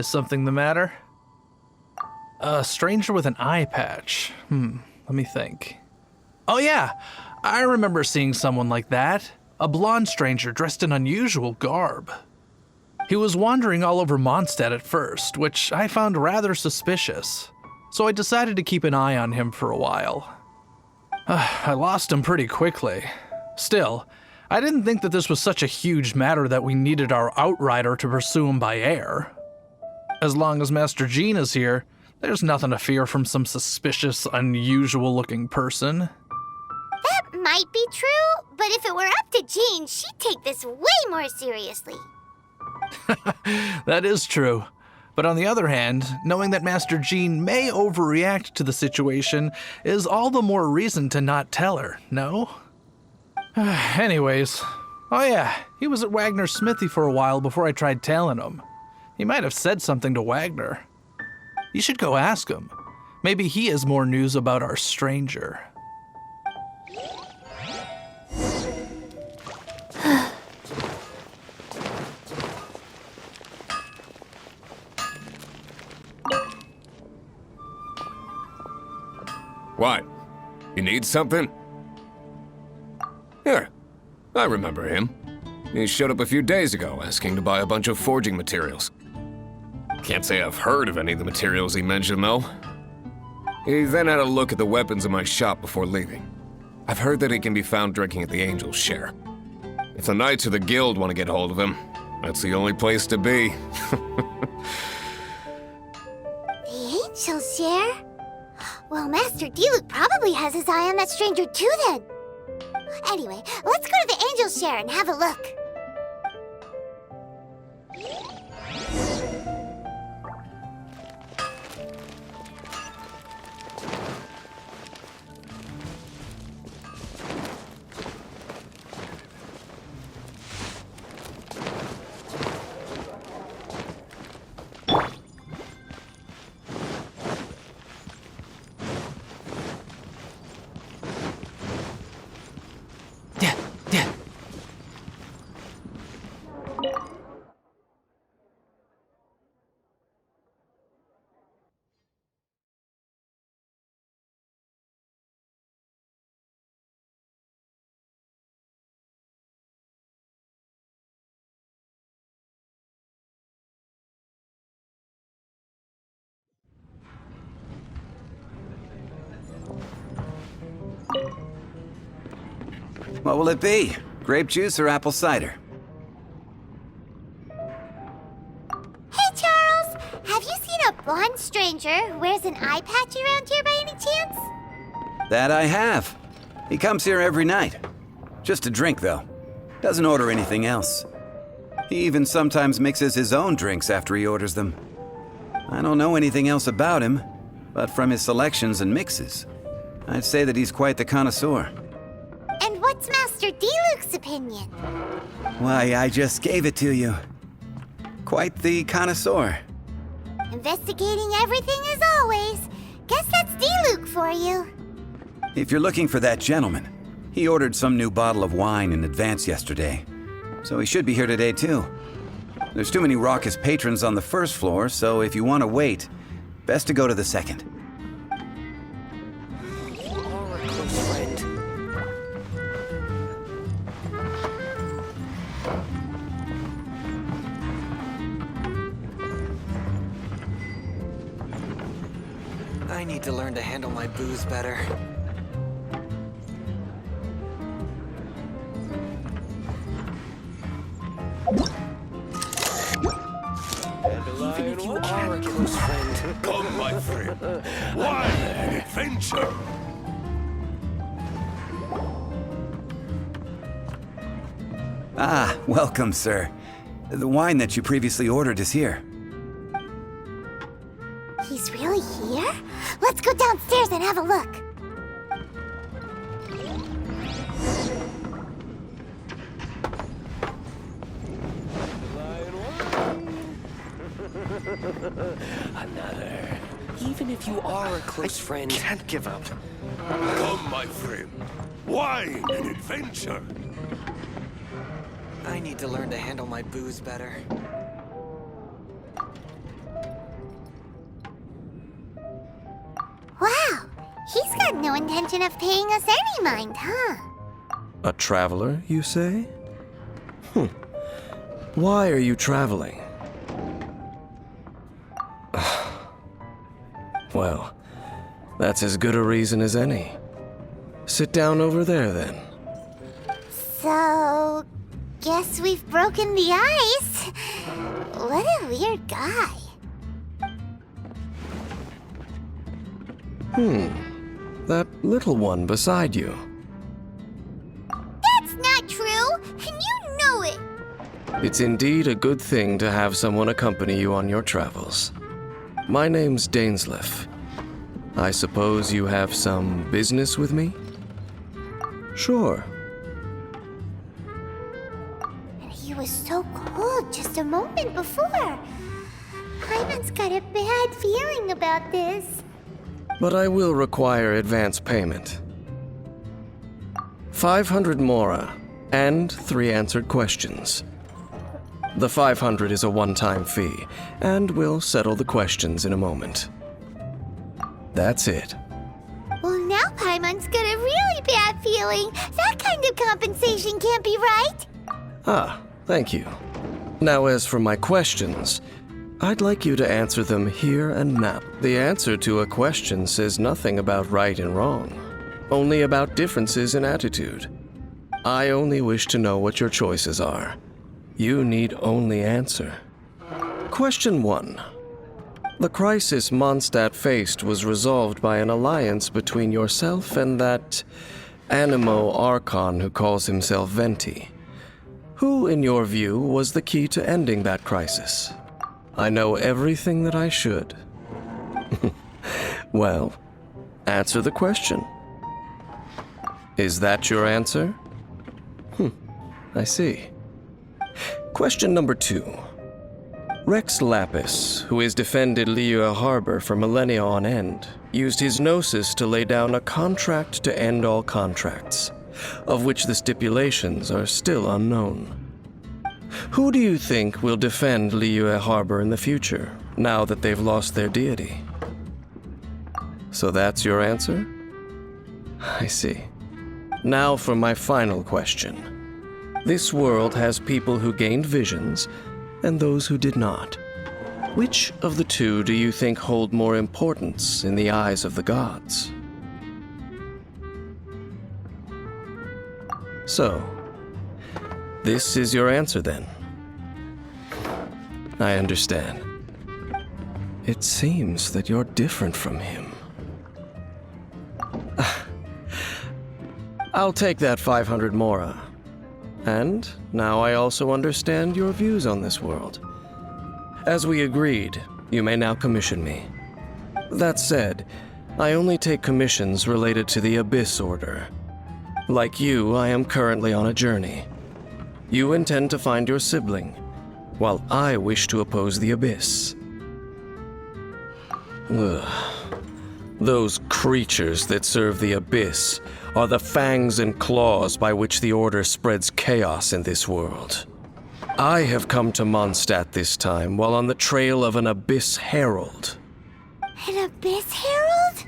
Is something the matter? A stranger with an eye patch. Let me think. Oh yeah, I remember seeing someone like that. A blonde stranger dressed in unusual garb. He was wandering all over Mondstadt at first, which I found rather suspicious. So I decided to keep an eye on him for a while. I lost him pretty quickly. Still, I didn't think that this was such a huge matter that we needed our outrider to pursue him by air. As long as Master Jean is here, there's nothing to fear from some suspicious, unusual-looking person. That might be true, but if it were up to Jean, she'd take this way more seriously. That is true. But on the other hand, knowing that Master Jean may overreact to the situation is all the more reason to not tell her, no? Anyways, oh yeah, he was at Wagner's smithy for a while before I tried tailing him. He might have said something to Wagner. You should go ask him. Maybe he has more news about our stranger. What? You need something? Here, I remember him. He showed up a few days ago asking to buy a bunch of forging materials. Can't say I've heard of any of the materials he mentioned, though. He then had a look at the weapons in my shop before leaving. I've heard that he can be found drinking at the Angel's Share. If the Knights or the Guild want to get hold of him, that's the only place to be. The Angel's Share? Well, Master Diluc probably has his eye on that stranger too, then. Anyway, let's go to the Angel's Share and have a look. What will it be? Grape juice or apple cider? Hey, Charles! Have you seen a blonde stranger who wears an eye patch around here by any chance? That I have. He comes here every night. Just to drink, though. Doesn't order anything else. He even sometimes mixes his own drinks after he orders them. I don't know anything else about him, but from his selections and mixes, I'd say that he's quite the connoisseur. And what's Master Diluc's opinion? Why, I just gave it to you. Quite the connoisseur. Investigating everything as always. Guess that's Diluc for you. If you're looking for that gentleman, he ordered some new bottle of wine in advance yesterday, so he should be here today too. There's too many raucous patrons on the first floor, so if you want to wait, best to go to the second. I need to learn to handle my booze better. Even if you are a close friend. Come, my friend. Why an adventure? Ah, welcome, sir. The wine that you previously ordered is here. He's really here? Let's go downstairs and have a look. Another. Even if you are a close friend. Can't give up. Come, my friend. Wine and adventure. I need to learn to handle my booze better. had no intention of paying us any mind, huh? A traveler, you say? Why are you traveling? Well, that's as good a reason as any. Sit down over there, then. So, guess we've broken the ice. What a weird guy. That little one beside you. That's not true, and you know it. It's indeed a good thing to have someone accompany you on your travels. My name's Dainsleif. I suppose you have some business with me? Sure. And he was so cold just a moment before. Hyman's got a bad feeling about this. But I will require advance payment. 500 mora and 3 answered questions. The 500 is a one-time fee, and we'll settle the questions in a moment. That's it. Well, now Paimon's got a really bad feeling. That kind of compensation can't be right. Ah, thank you. Now, as for my questions, I'd like you to answer them here and now. The answer to a question says nothing about right and wrong, only about differences in attitude. I only wish to know what your choices are. You need only answer. Question 1. The crisis Mondstadt faced was resolved by an alliance between yourself and that Animo Archon who calls himself Venti. Who, in your view, was the key to ending that crisis? I know everything that I should. Well, answer the question. Is that your answer? I see. Question number 2. Rex Lapis, who has defended Liyue Harbor for millennia on end, used his gnosis to lay down a contract to end all contracts, of which the stipulations are still unknown. Who do you think will defend Liyue Harbor in the future, now that they've lost their deity? So that's your answer? I see. Now for my final question. This world has people who gained visions, and those who did not. Which of the two do you think hold more importance in the eyes of the gods? So, this is your answer then. I understand. It seems that you're different from him. I'll take that 500 mora. And now I also understand your views on this world. As we agreed, you may now commission me. That said, I only take commissions related to the Abyss Order. Like you, I am currently on a journey. You intend to find your sibling, while I wish to oppose the Abyss. Ugh. Those creatures that serve the Abyss are the fangs and claws by which the Order spreads chaos in this world. I have come to Mondstadt this time while on the trail of an Abyss Herald. An Abyss Herald?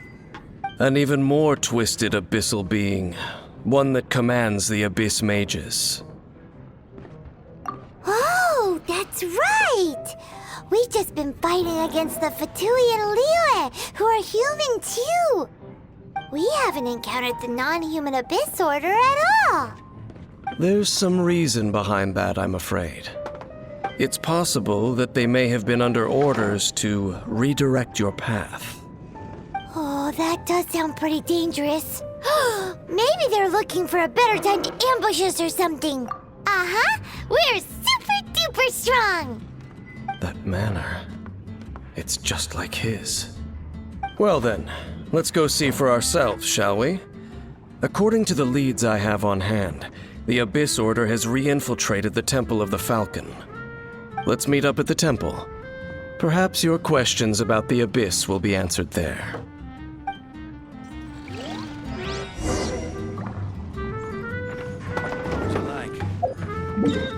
An even more twisted abyssal being, one that commands the Abyss Mages. Oh, that's right! We've just been fighting against the Fatui and Liyue, who are human too! We haven't encountered the non-human Abyss Order at all! There's some reason behind that, I'm afraid. It's possible that they may have been under orders to redirect your path. Oh, that does sound pretty dangerous. Maybe they're looking for a better time to ambush us or something. Uh-huh! We're super-duper strong! That manner, it's just like his. Well then, let's go see for ourselves, shall we? According to the leads I have on hand, the Abyss Order has re-infiltrated the Temple of the Falcon. Let's meet up at the temple. Perhaps your questions about the Abyss will be answered there. What'd you like?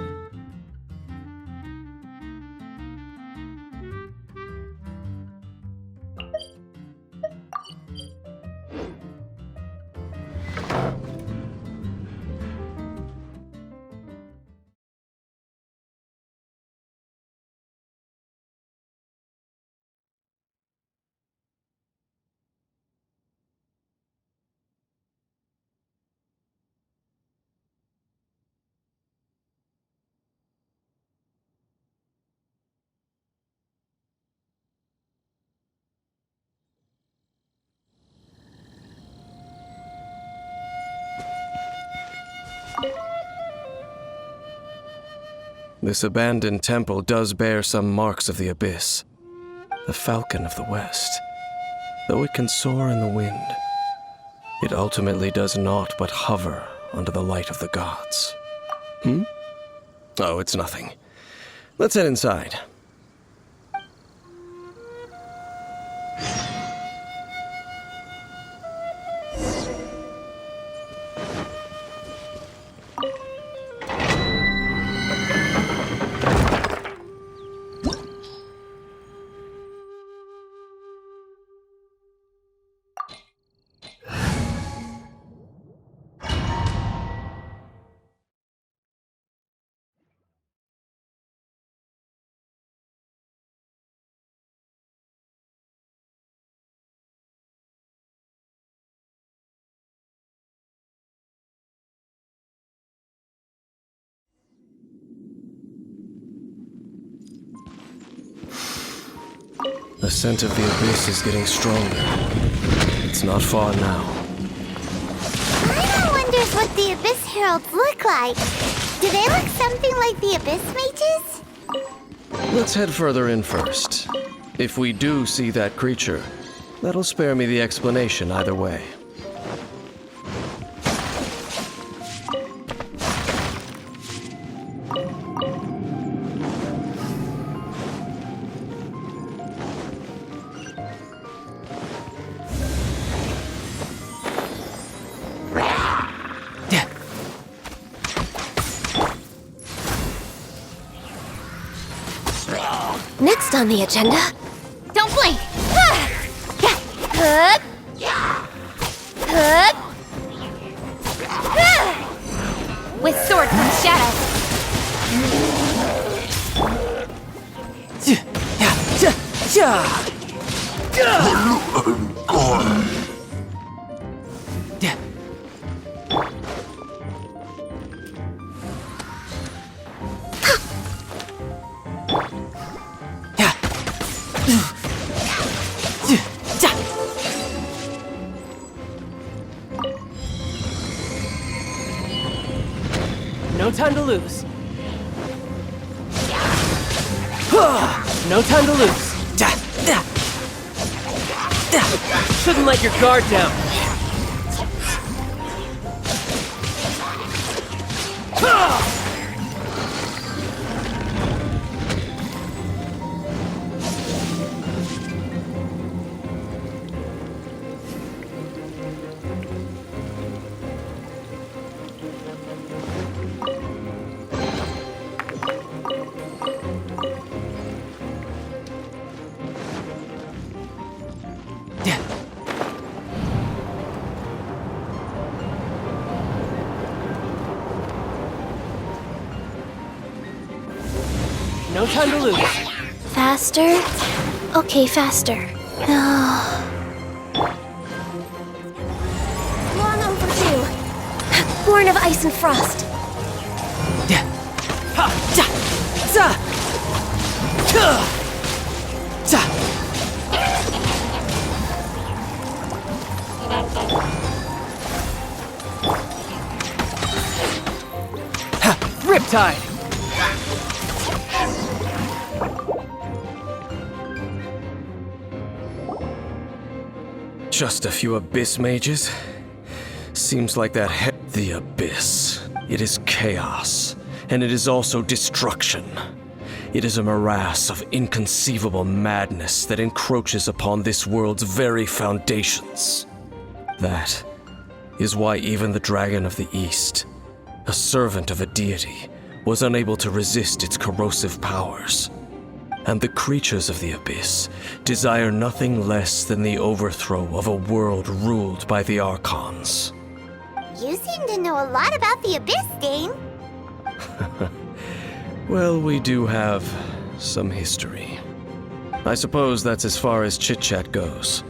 This abandoned temple does bear some marks of the abyss. The falcon of the west. Though it can soar in the wind, it ultimately does naught but hover under the light of the gods. Oh, it's nothing. Let's head inside. The scent of the abyss is getting stronger. It's not far now. Lionel wonders what the Abyss Heralds look like. Do they look something like the Abyss Mages? Let's head further in first. If we do see that creature, that'll spare me the explanation either way. Next on the agenda, don't blink! With sword comes shadow. No time to lose. No time to lose. Shouldn't let your guard down. No time to lose. Faster? Okay, faster. Long overdue. Born of ice and frost. Riptide. Just a few abyss mages? Seems like that the abyss. It is chaos, and it is also destruction. It is a morass of inconceivable madness that encroaches upon this world's very foundations. That is why even the Dragon of the East, a servant of a deity, was unable to resist its corrosive powers. And the creatures of the abyss desire nothing less than the overthrow of a world ruled by the Archons. You seem to know a lot about the Abyss, Dane. Well, we do have some history. I suppose that's as far as chit-chat goes.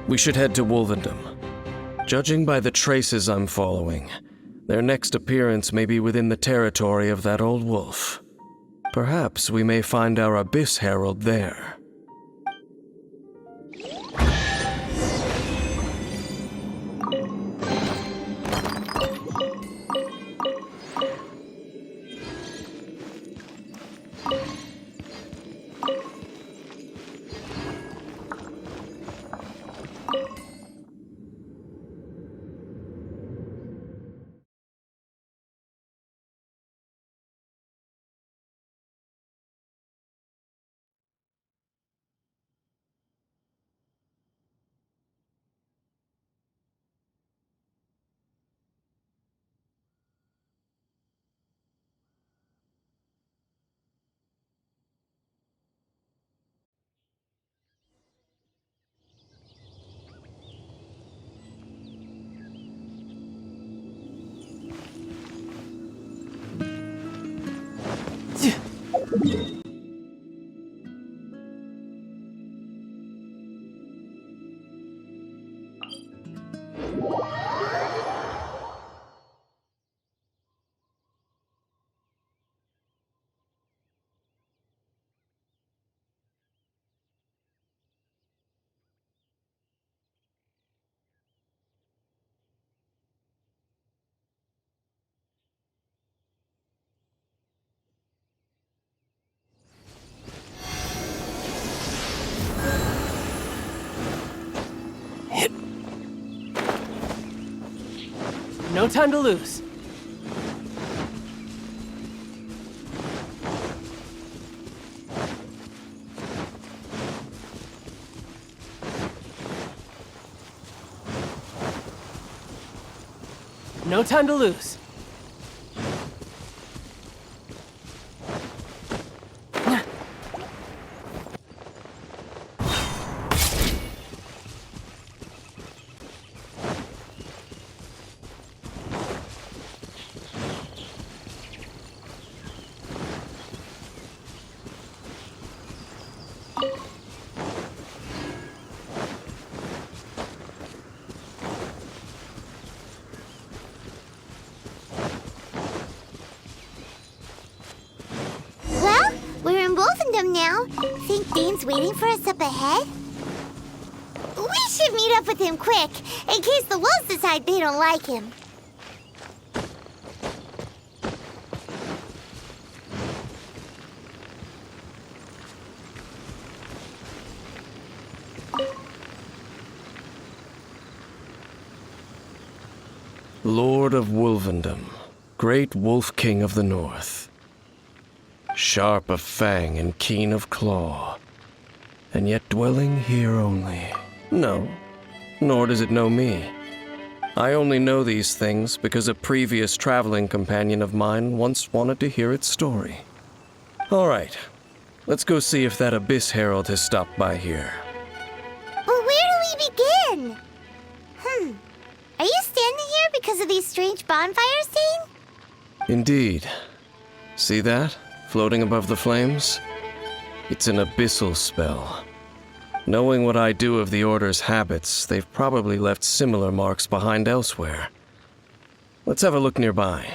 We should head to Wolvendom. Judging by the traces I'm following, their next appearance may be within the territory of that old wolf. Perhaps we may find our Abyss Herald there. No time to lose. No time to lose. Well, we're in Wolfendom now. Think Dane's waiting for us up ahead? We should meet up with him quick, in case the wolves decide they don't like him. Lord of Wolvendom, great Wolf King of the North. Sharp of fang and keen of claw, and yet dwelling here only. No, nor does it know me. I only know these things because a previous traveling companion of mine once wanted to hear its story. All right, let's go see if that Abyss Herald has stopped by here. Well, where do we begin? Are you standing here because of these strange bonfires, Dane? Indeed. See that, floating above the flames? It's an abyssal spell. Knowing what I do of the Order's habits, they've probably left similar marks behind elsewhere. Let's have a look nearby.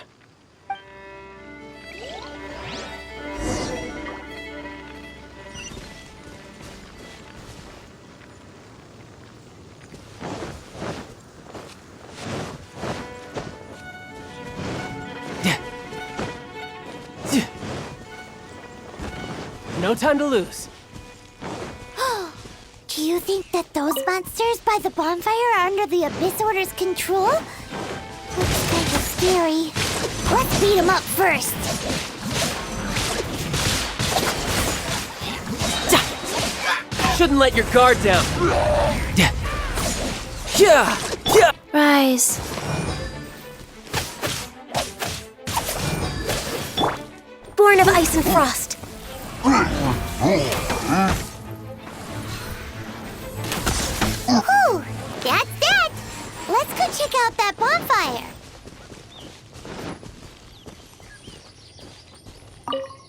No time to lose. Do you think that those monsters by the bonfire are under the Abyss Order's control? Looks kind of scary. Let's beat them up first. Shouldn't let your guard down. Yeah. Rise. Born of ice and frost. Ooh, that's that. Let's go check out that bonfire.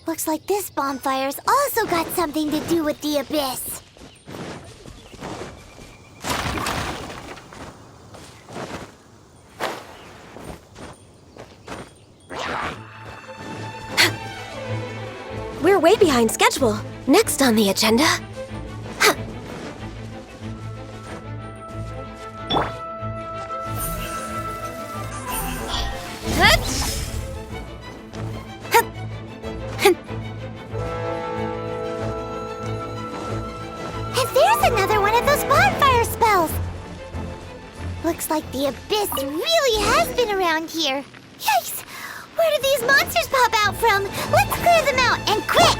Looks like this bonfire's also got something to do with the Abyss. We're way behind schedule. Next on the agenda. And there's another one of those bonfire spells. Looks like the Abyss really has been around here. Yikes! Where did these monsters pop out from? Let's clear them out, and quick!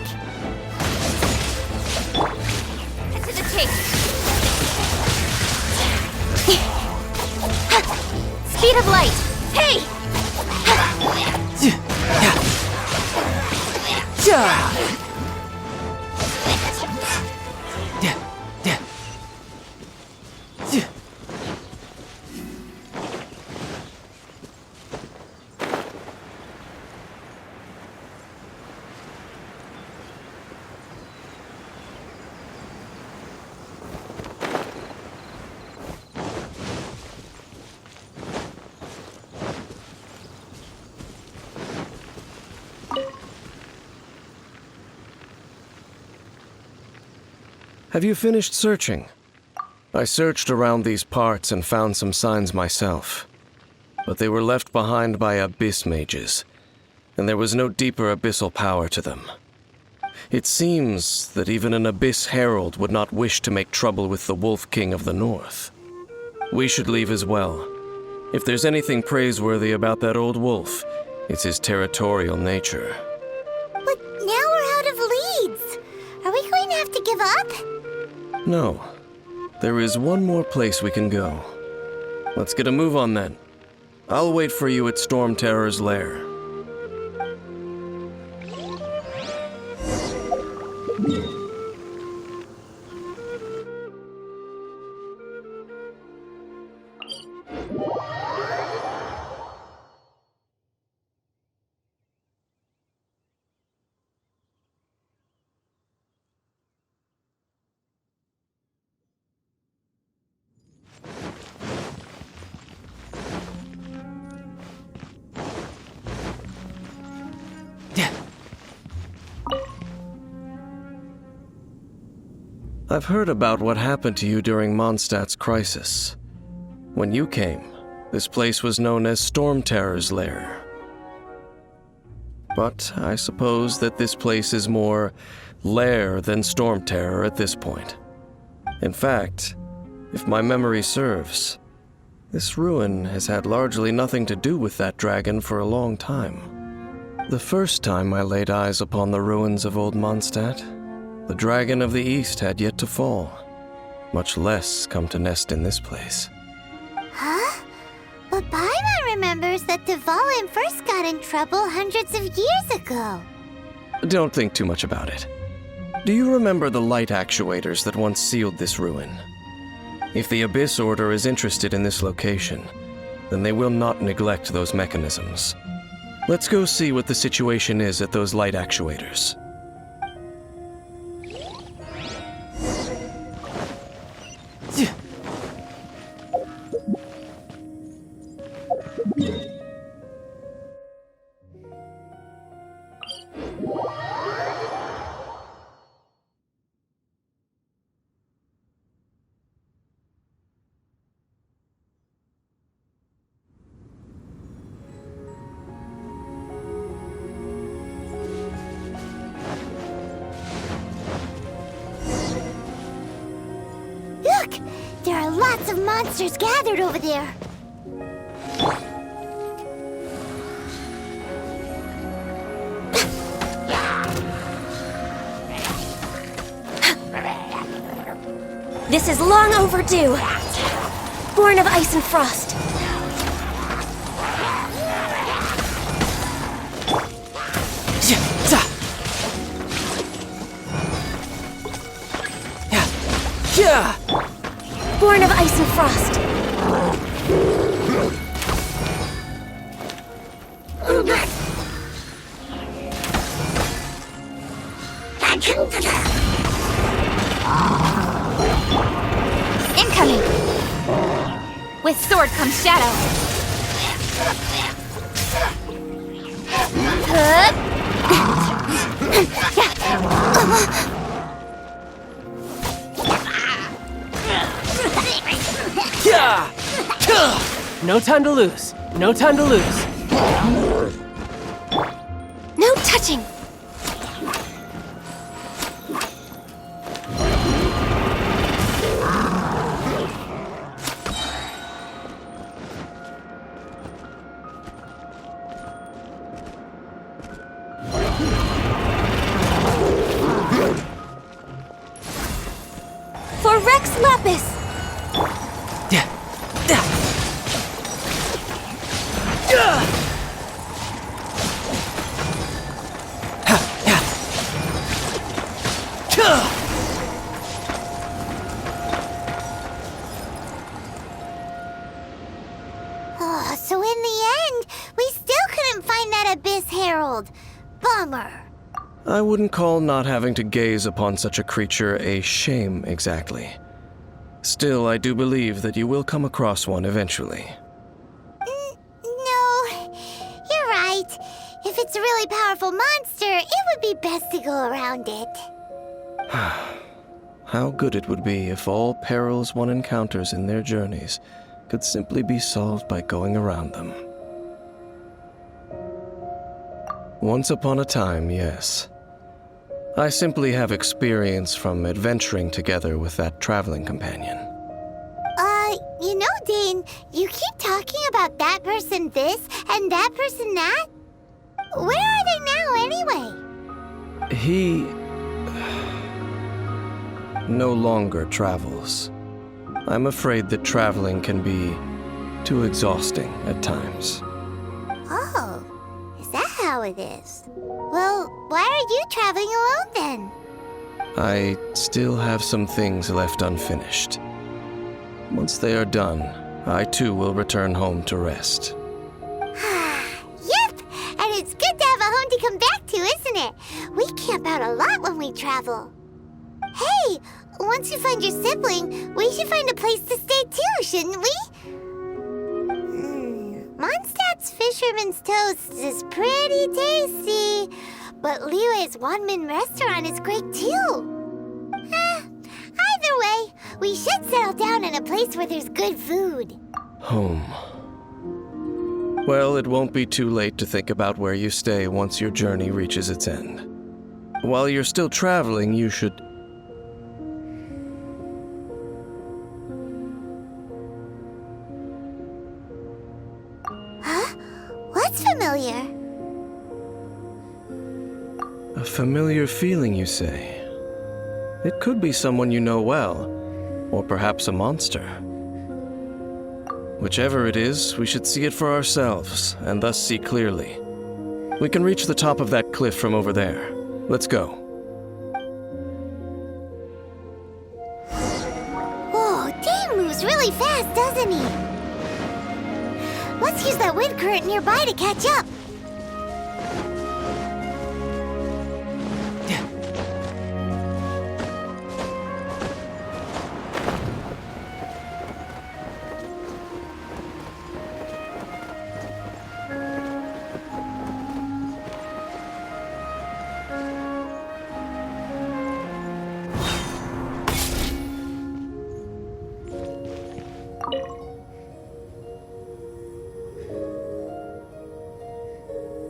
Cut to the chase. Speed of light. Hey! Have you finished searching? I searched around these parts and found some signs myself, but they were left behind by abyss mages, and there was no deeper abyssal power to them. It seems that even an abyss herald would not wish to make trouble with the Wolf King of the North. We should leave as well. If there's anything praiseworthy about that old wolf, it's his territorial nature. But now we're out of leads. Are we going to have to give up? No. There is one more place we can go. Let's get a move on then. I'll wait for you at Storm Terror's lair. I've heard about what happened to you during Mondstadt's crisis. When you came, this place was known as Storm Terror's lair. But I suppose that this place is more lair than Storm Terror at this point. In fact, if my memory serves, this ruin has had largely nothing to do with that dragon for a long time. The first time I laid eyes upon the ruins of Old Mondstadt, the Dragon of the East had yet to fall, much less come to nest in this place. Huh? But Paimon remembers that Dvalin first got in trouble hundreds of years ago. Don't think too much about it. Do you remember the light actuators that once sealed this ruin? If the Abyss Order is interested in this location, then they will not neglect those mechanisms. Let's go see what the situation is at those light actuators. Look! There are lots of monsters gathered over there. This is long overdue. Born of ice and frost. Born of ice and frost. Incoming! With sword comes shadow. No time to lose. No time to lose. No touching. For Rex Lapis! Oh, so in the end, we still couldn't find that Abyss Herald. Bummer. I wouldn't call not having to gaze upon such a creature a shame exactly. Still, I do believe that you will come across one eventually. No, you're right. If it's a really powerful monster, it would be best to go around it. How good it would be if all perils one encounters in their journeys could simply be solved by going around them. Once upon a time, yes. I simply have experience from adventuring together with that traveling companion. You know, Dane, you keep talking about that person this and that person that. Where are they now, anyway? He no longer travels. I'm afraid that traveling can be too exhausting at times. Oh, is that how it is? Well, why are you traveling alone then? I still have some things left unfinished. Once they are done, I too will return home to rest. Yep, and it's good to have a home to come back to, isn't it? We camp out a lot when we travel. Hey, once you find your sibling, we should find a place to stay too, shouldn't we? Mondstadt's Fisherman's Toast is pretty tasty, but Liyue's Wanmin restaurant is great too. Either way, we should settle down in a place where there's good food. Home. Well, it won't be too late to think about where you stay once your journey reaches its end. While you're still traveling, you should... Huh? What's familiar? A familiar feeling, you say? It could be someone you know well, or perhaps a monster. Whichever it is, we should see it for ourselves, and thus see clearly. We can reach the top of that cliff from over there. Let's go. Whoa, Dane moves really fast, doesn't he? Let's use that wind current nearby to catch up.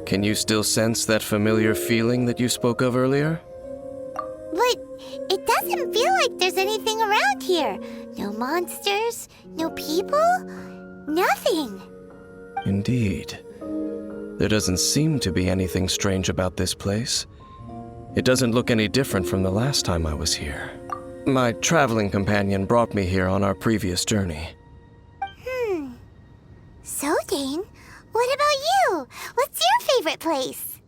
Can you still sense that familiar feeling that you spoke of earlier? But it doesn't feel like there's anything around here. No monsters, no people, nothing. Indeed. There doesn't seem to be anything strange about this place. It doesn't look any different from the last time I was here. My traveling companion brought me here on our previous journey. So, Dane, what about you? What's your favorite place?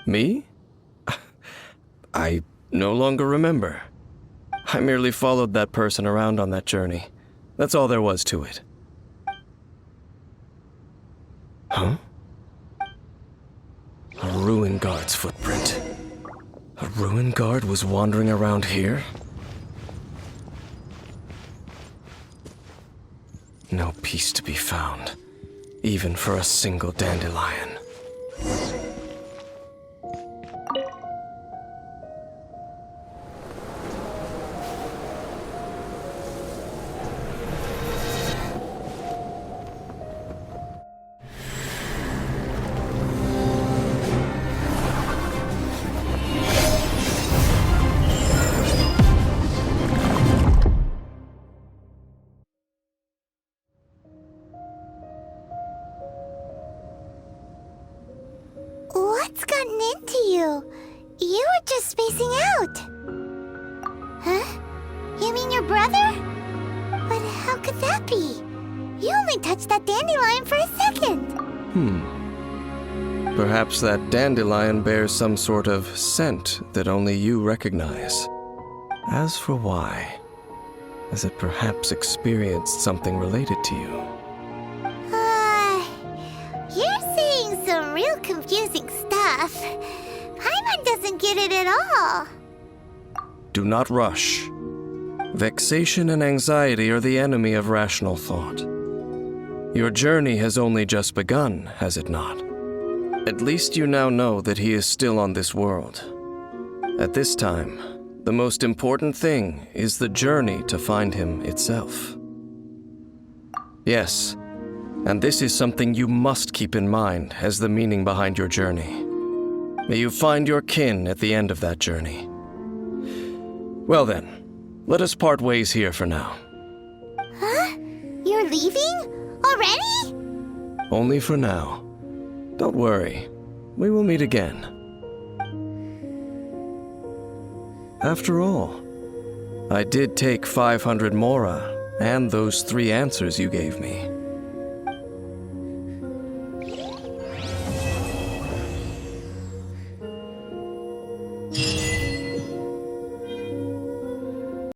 Me? I no longer remember. I merely followed that person around on that journey. That's all there was to it. Huh? A ruin guard's footprint. A ruin guard was wandering around here? No peace to be found, even for a single dandelion. What's gotten into you? You were just spacing out. Huh? You mean your brother? But how could that be? You only touched that dandelion for a second. Perhaps that dandelion bears some sort of scent that only you recognize. As for why, has it perhaps experienced something related to you? You're saying some real confusing stuff. Paimon doesn't get it at all. Do not rush. Vexation and anxiety are the enemy of rational thought. Your journey has only just begun, has it not? At least you now know that he is still on this world. At this time, The most important thing is the journey to find him itself. Yes, and this is something you must keep in mind as the meaning behind your journey. May you find your kin at the end of that journey. Well then, let us part ways here for now. Huh? You're leaving? Already? Only for now. Don't worry, we will meet again. After all, I did take 500 mora and those 3 answers you gave me.